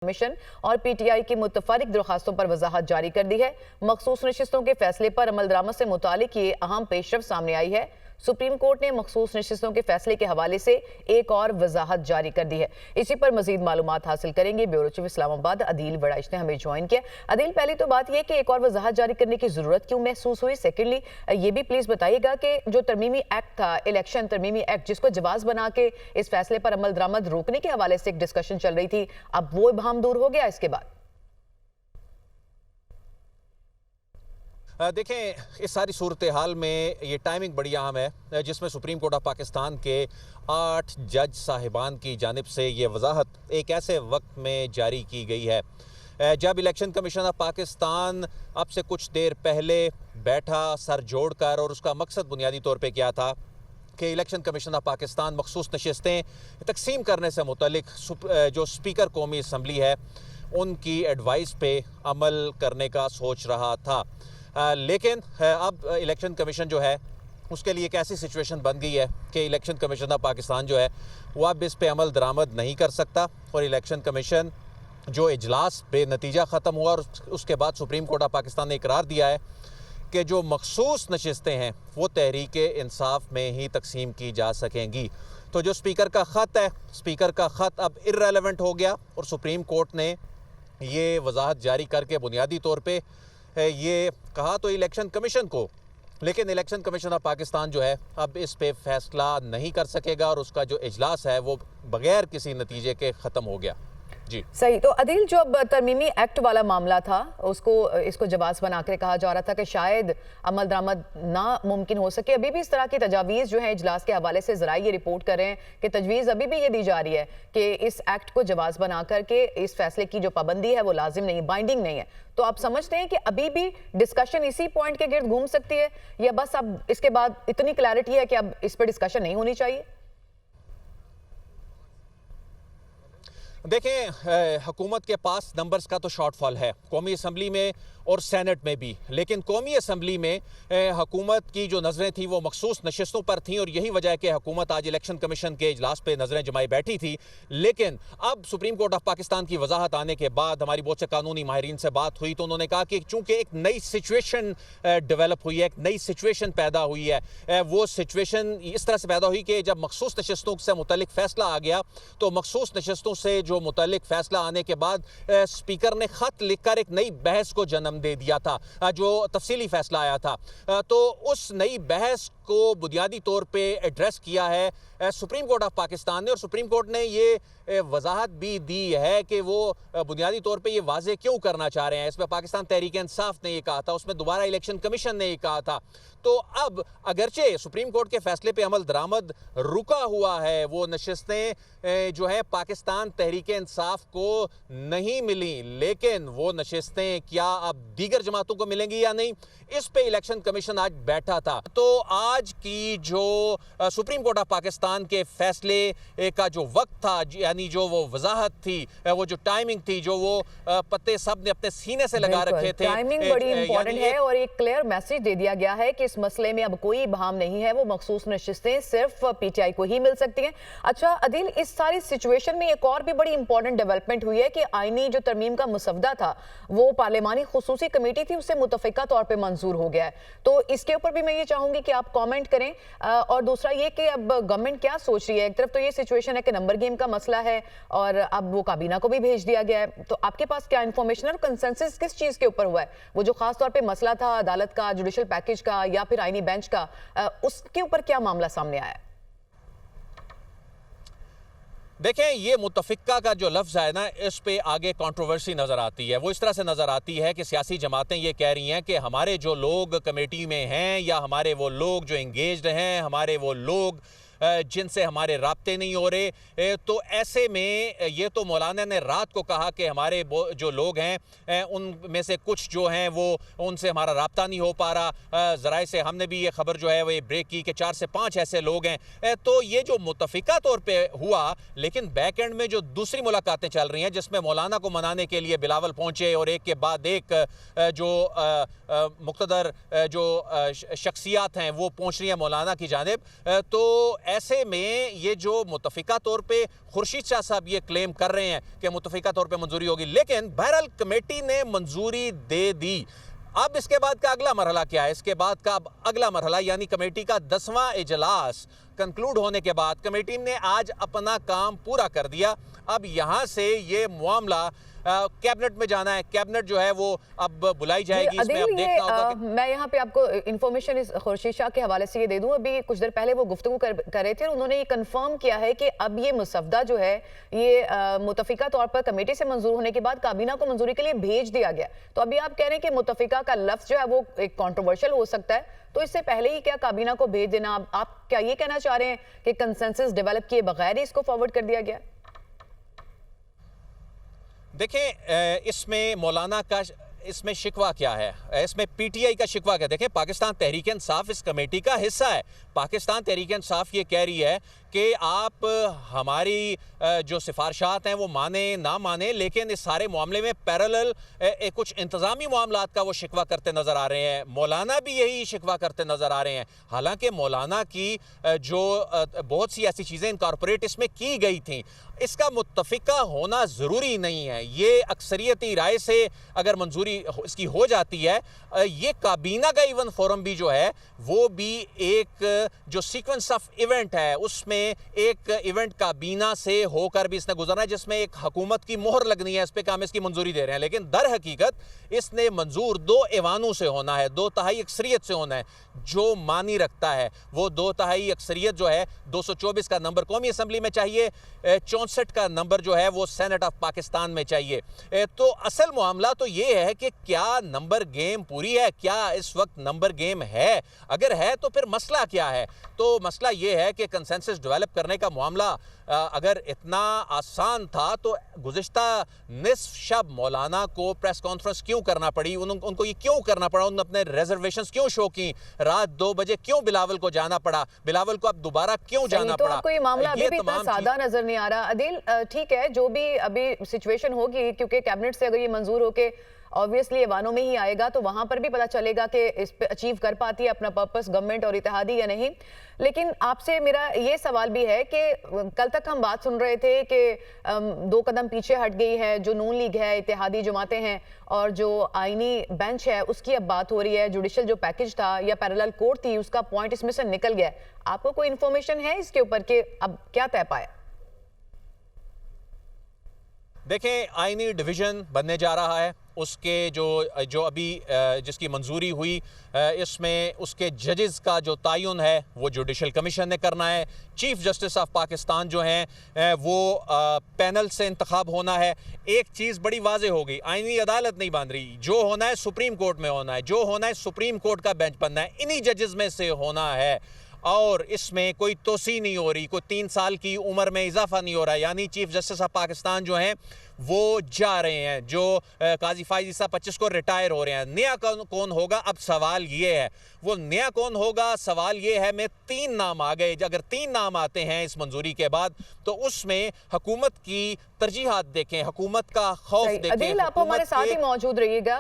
Commission और PTI की मुतफरिक दरखास्तों पर वजाहत जारी कर दी है। मखसूस नशिस्तों के फैसले पर अमल दरामद से मुतालिक ये अहम पेशरफ सामने आई है। सुप्रीम कोर्ट ने मखसूस नशिस्तों के फैसले के हवाले से एक और वजाहत जारी कर दी है। इसी पर मजीद मालूमात हासिल करेंगे। ब्यूरो चीफ इस्लामाबाद अदील वड़ाइश ने हमें ज्वाइन किया। अदील, पहली तो बात यह कि एक और वजाहत जारी करने की जरूरत क्यों महसूस हुई? सेकेंडली ये भी प्लीज बताइएगा कि जो तरमीमी एक्ट था, इलेक्शन तरमीमी एक्ट, जिसको जवाज बना के इस फैसले पर अमल दरामद रोकने के हवाले से एक डिस्कशन चल रही थी, अब वो इबहम दूर हो गया इसके बाद? देखें, इस सारी सूरत हाल में ये टाइमिंग बड़ी अहम है, जिसमें सुप्रीम कोर्ट ऑफ पाकिस्तान के 8 जज साहिबान की जानिब से ये वजाहत एक ऐसे वक्त में जारी की गई है जब इलेक्शन कमीशन ऑफ पाकिस्तान अब से कुछ देर पहले बैठा सर जोड़कर, और उसका मकसद बुनियादी तौर पे क्या था कि इलेक्शन कमीशन ऑफ पाकिस्तान मखसूस नशिस्तें तकसीम करने से मुतल्लिक जो स्पीकर कौमी असम्बली है उनकी एडवाइस पे अमल करने का सोच रहा था। लेकिन अब इलेक्शन कमीशन जो है उसके लिए एक ऐसी सिचुएशन बन गई है कि इलेक्शन कमीशन ऑफ पाकिस्तान जो है वो अब इस पे अमल दरामद नहीं कर सकता, और इलेक्शन कमीशन जो इजलास बेनतीजा ख़त्म हुआ और उसके बाद सुप्रीम कोर्ट ऑफ पाकिस्तान ने इकरार दिया है कि जो मखसूस नशिस्तें हैं वो तहरीक इंसाफ में ही तकसीम की जा सकेंगी। तो जो स्पीकर का ख़त है, स्पीकर का ख़त अब इर्रेलेवेंट हो गया, और सुप्रीम कोर्ट ने ये वजाहत जारी करके बुनियादी तौर पे ये कहा तो इलेक्शन कमीशन को, लेकिन इलेक्शन कमीशन ऑफ पाकिस्तान जो है अब इस पे फैसला नहीं कर सकेगा, और उसका जो इजलास है वो बगैर किसी नतीजे के ख़त्म हो गया। जी सही। तो अदील, जो अब तरमीमी एक्ट वाला मामला था इसको जवाब बनाकर कहा जा रहा था कि शायद अमल दरामद नामुमकिन हो सके। अभी भी इस तरह की तजावीज़ जो है इजलास के हवाले से ज़राए ये रिपोर्ट कर रहे हैं कि तजवीज़ अभी भी ये दी जा रही है कि इस एक्ट को जवाब बना करके इस फैसले की जो पाबंदी है वो लाजिम नहीं, बाइंडिंग नहीं है। तो आप समझते हैं कि अभी भी डिस्कशन इसी पॉइंट के गिर्द घूम सकती है, या बस अब इसके बाद इतनी क्लैरिटी है कि अब इस पर डिस्कशन नहीं होनी चाहिए? देखें, हुकूमत के पास नंबर्स का तो शॉर्टफॉल है कौमी असम्बली में और सेनेट में भी, लेकिन कौमी असम्बली में हुकूमत की जो नज़रें थी वो मखसूस नशिस्तों पर थीं, और यही वजह है कि हुकूमत आज इलेक्शन कमीशन के इजलास पे नज़रें जमाई बैठी थी। लेकिन अब सुप्रीम कोर्ट ऑफ पाकिस्तान की वजाहत आने के बाद हमारी बहुत से कानूनी माहिरीन से बात हुई तो उन्होंने कहा कि चूँकि एक नई सिचुएशन डेवलप हुई है, एक नई सिचुएशन पैदा हुई है, वो सिचुएशन इस तरह से पैदा हुई कि जब मखसूस नशिस्तों से मुतल्लिक फ़ैसला आ गया तो मखसूस नशिस्तों से जो मुतल्लिक फ़ैसला आने के बाद स्पीकर ने ख़त लिखकर एक नई बहस को जन्म दे दिया था, जो तफसीली फैसला आया था। तो उस नई बहस को बुनियादी तौर पे एड्रेस किया है सुप्रीम कोर्ट ऑफ पाकिस्तान ने, और सुप्रीम कोर्ट ने ये वजाहत भी दी है कि वो बुनियादी तौर पे ये वाजे क्यों करना चाह रहे हैं। इसमें पाकिस्तान तहरीक इंसाफ ने ये कहा था, उसमें दोबारा इलेक्शन कमीशन ने ये कहा था। तो अब अगरचे सुप्रीम कोर्ट के फैसले पे अमल दरामद रुका हुआ है, वो नशिस्तें जो है पाकिस्तान तहरीक इंसाफ को नहीं मिली, लेकिन वो नशिस्तें क्या अब दीगर जमातों को मिलेंगी या नहीं, इस पे इलेक्शन कमीशन आज बैठा था। तो आज की जो सुप्रीम कोर्ट ऑफ पाकिस्तान के फैसले का जो वक्त था, यानी जो वो वजाहत थी, वो जो टाइमिंग थी, जो वो पत्ते सब ने अपने सीने से लगा रखे थे, टाइमिंग बड़ी इंपॉर्टेंट है, और एक क्लियर मैसेज दे दिया गया है कि इस मसले में अब कोई इबहाम नहीं है, वो मखसूस नशिस्तें सिर्फ पीटीआई को ही मिल सकती हैं। अच्छा अदील, इस सारी सिचुएशन में एक और भी बड़ी इंपॉर्टेंट डेवलपमेंट हुई है कि आईनी जो तरमीम का मुसवदा था वो पार्लिमानी खुसूसी कमेटी थी, उससे मुतफिका तौर पर मंजूर हो गया है। तो इसके ऊपर भी मैं ये चाहूंगी कि आप कमेंट करें, और दूसरा ये कि अब गवर्नमेंट क्या सोच रही है। एक तरफ तो ये सिचुएशन है कि नंबर गेम का मसला है, और अब वो काबीना को भी भेज दिया गया है, तो आपके पास क्या इंफॉर्मेशन और कंसेंसस किस चीज के ऊपर हुआ है? वो जो खास तौर पे मसला था अदालत का, जुडिशल पैकेज का, या फिर आईनी बेंच का, उसके ऊपर क्या मामला सामने आया है? देखें, ये मुतफिका का जो लफ्ज़ है ना, इस पे आगे कंट्रोवर्सी नज़र आती है। वो इस तरह से नज़र आती है कि सियासी जमातें ये कह रही हैं कि हमारे जो लोग कमेटी में हैं, या हमारे वो लोग जो इंगेज्ड हैं, हमारे वो लोग जिनसे हमारे राब्ते नहीं हो रहे, तो ऐसे में ये तो मौलाना ने रात को कहा कि हमारे जो लोग हैं उनमें से कुछ जो हैं वो उनसे हमारा राब्ता नहीं हो पा रहा। ज़राए से हमने भी ये खबर जो है वो ब्रेक की कि 4 से 5 ऐसे लोग हैं। तो ये जो मुतफिका तौर पे हुआ, लेकिन बैक एंड में जो दूसरी मुलाकातें चल रही हैं जिसमें मौलाना को मनाने के लिए बिलावल पहुँचे, और एक के बाद एक जो मुक़्तदर जो शख्सियात हैं वो पहुँच रही हैं मौलाना की जानिब, तो ऐसे में ये जो मुतफिका तौर पे खुर्शीद शाह साहब ये क्लेम कर रहे हैं कि मुतफिका तौर पे मंजूरी होगी, लेकिन बहरहाल कमेटी ने मंजूरी दे दी। अब इसके बाद का अगला मरहला क्या है? इसके बाद का अब अगला मरहला यानी कमेटी का 10वां इजलास कंक्लूड होने के बाद कमेटी ने आज अपना काम पूरा कर दिया। अब यहाँ से ये मामला कैबिनेट में जाना है। कैबिनेट जो है वो अब बुलाई जाएगी। इसमें अब देखना होगा कि मैं यहाँ पे आपको इन्फॉर्मेशन इस खुर्शीद शाह के हवाले से ये दे दूं। अभी कुछ देर पहले वो गुफ्तगू कर रहे थे और उन्होंने ये कंफर्म किया है कि अब ये मुसवदा जो है ये मुतफिका तौर पर कमेटी से मंजूर होने के बाद काबीना को मंजूरी के लिए भेज दिया गया। तो अभी आप कह रहे हैं कि मुतफिका का लफ्ज जो है वो एक कॉन्ट्रोवर्शियल हो सकता है, तो इससे पहले ही क्या काबीना को भेज देना? आप क्या ये कहना चाह रहे हैं कि कंसेंसस डेवलप किए बगैर ही इसको फॉरवर्ड कर दिया गया? देखें, इसमें मौलाना का इसमें शिकवा क्या है, इसमें पीटीआई का शिकवा क्या? देखें, पाकिस्तान तहरीक इंसाफ इस कमेटी का हिस्सा है। पाकिस्तान तहरीक इंसाफ ये कह रही है कि आप हमारी जो सिफारिशात हैं वो माने ना माने, लेकिन इस सारे मामले में पैरेलल कुछ इंतज़ामी मामलात का वो शिकवा करते नज़र आ रहे हैं। मौलाना भी यही शिकवा करते नज़र आ रहे हैं। हालांकि मौलाना की जो बहुत सी ऐसी चीज़ें इनकॉर्पोरेट इसमें की गई थी, इसका मुत्तफिका होना ज़रूरी नहीं है। ये अक्सरियती राय से अगर मंजूरी इसकी हो जाती है, ये काबीना का इवन फोरम भी जो है वो भी एक जो सीक्वेंस ऑफ इवेंट है उसमें एक इवेंट काबीना से होकर भी इसने गुजरना है, जिसमें एक हुकूमत की मोहर लगनी है इस पे कि हम इसकी मंजूरी दे रहे हैं। लेकिन दर हकीकत इसने मंजूर 2 ऐवानों से होना है, 2/3 अक्सरियत से होना है। जो मानी रखता है वो 2/3 अक्सरियत जो है 224 का नंबर कौमी असम्बली में चाहिए, 64 का नंबर जो है वो सेनेट ऑफ पाकिस्तान में चाहिए। तो असल मामला तो ये है कि क्या नंबर गेम पूरी है, क्या इस वक्त नंबर गेम है? अगर है तो फिर मसला क्या है? तो मसला ये है कि कंसेंसस डेवलप करने का मामला अगर इतना आसान था तो गुज़िश्ता निस्फ शब मौलाना को प्रेस कॉन्फ्रेंस क्यों करना पड़ी? उनको ये क्यों करना पड़ा? उन्होंने अपने रिजर्वेशंस क्यों शो की? रात 2 बजे क्यों बिलावल को जाना पड़ा? बिलावल को अब दोबारा क्यों जाना तो पड़ा? आपको ये मामला अभी भी इतना सादा नजर नहीं आ रहा। अदिल, ठीक है, जो भी अभी सिचुएशन होगी, क्योंकि कैबिनेट से अगर ये मंजूर होके ऑब्वियसली ऐवानों में ही आएगा तो वहां पर भी पता चलेगा कि इस पे अचीव कर पाती है अपना पर्पस गवर्नमेंट और इत्तेहादी या नहीं। लेकिन आपसे मेरा ये सवाल भी है कि कल तक हम बात सुन रहे थे कि 2 कदम पीछे हट गई है जो नून लीग है, इत्तेहादी जमातें हैं, और जो आईनी बेंच है उसकी अब बात हो रही है। जुडिशल जो पैकेज था या पैरेलल कोर्ट थी उसका पॉइंट इसमें से निकल गया। आपको कोई इंफॉर्मेशन है इसके ऊपर कि अब क्या तय पाया? देखें, आईनी डिवीजन बनने जा रहा है। उसके जो अभी जिसकी मंजूरी हुई, इसमें उसके जजेस का जो तयन है वो जुडिशल कमीशन ने करना है। चीफ जस्टिस ऑफ पाकिस्तान जो हैं वो पैनल से इंतखाब होना है। एक चीज़ बड़ी वाज़ेह हो गई, आईनी अदालत नहीं बन रही। जो होना है सुप्रीम कोर्ट में होना है, जो होना है सुप्रीम कोर्ट का बेंच बनना है, इन्हीं जजेस में से होना है। और इसमें कोई तोसी नहीं हो रही, कोई 3 साल की उम्र में इजाफा नहीं हो रहा है। यानी चीफ जस्टिस ऑफ पाकिस्तान जो हैं वो जा रहे हैं, जो काजी फाइज ईसा 25 को रिटायर हो रहे हैं। नया कौन होगा? अब सवाल ये है, वो नया कौन होगा? सवाल ये है, में 3 नाम आ गए। अगर 3 नाम आते हैं इस मंजूरी के बाद तो उसमें हुकूमत की तरजीहात देखें, हुकूमत का खौफ देखें। अदिल, आप हमारे साथ ही मौजूद रहिएगा।